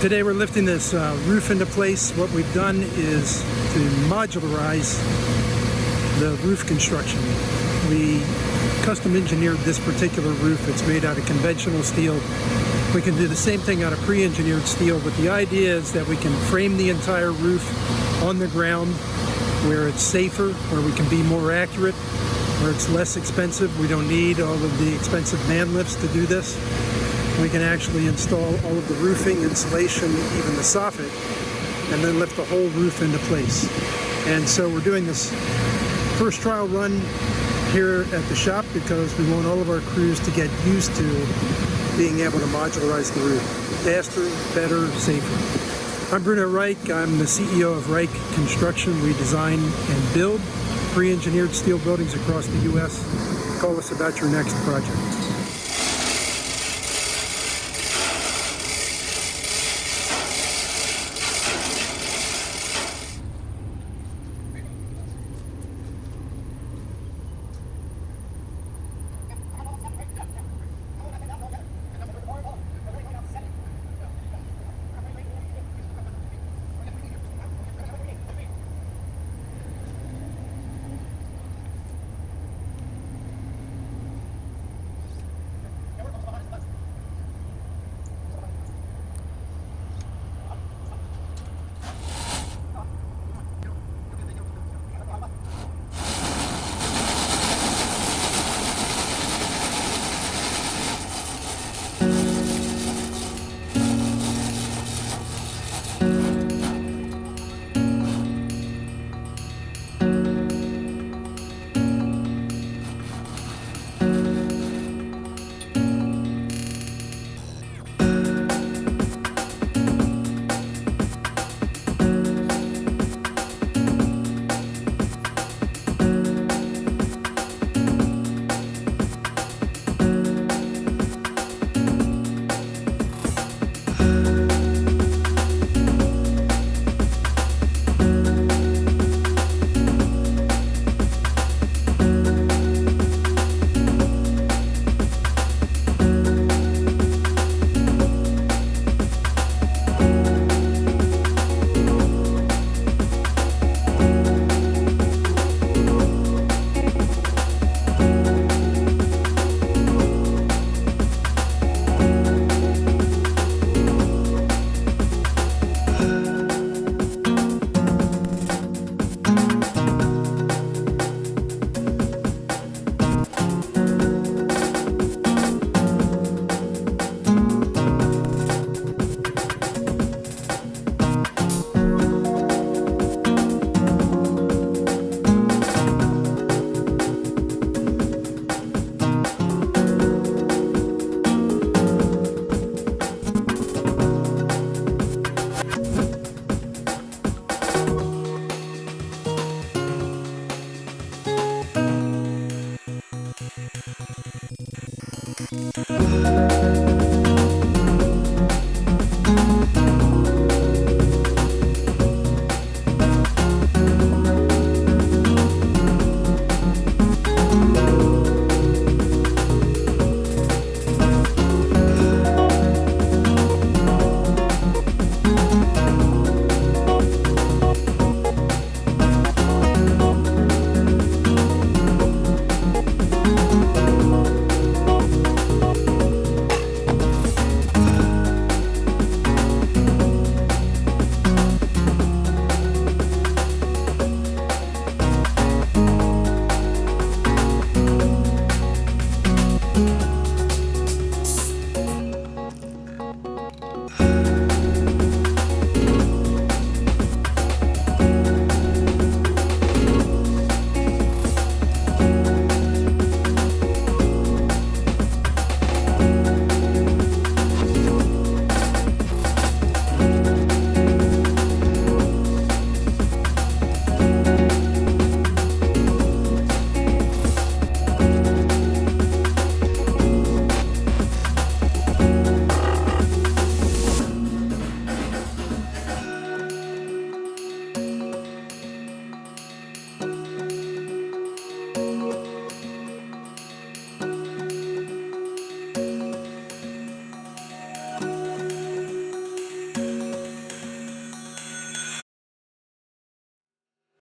Today we're lifting this roof into place. What we've done is to modularize the roof construction. We custom engineered this particular roof. It's made out of conventional steel. We can do the same thing out of pre-engineered steel, but the idea is that we can frame the entire roof on the ground where it's safer, where we can be more accurate, where it's less expensive. We don't need all of the expensive man lifts to do this. We can actually install all of the roofing, insulation, even the soffit, and then lift the whole roof into place. And so we're doing this first trial run here at the shop because we want all of our crews to get used to being able to modularize the roof. Faster, better, safer. I'm Reich. I'm the CEO of Reich Construction. We design and build pre-engineered steel buildings across the U.S. Call us about your next project.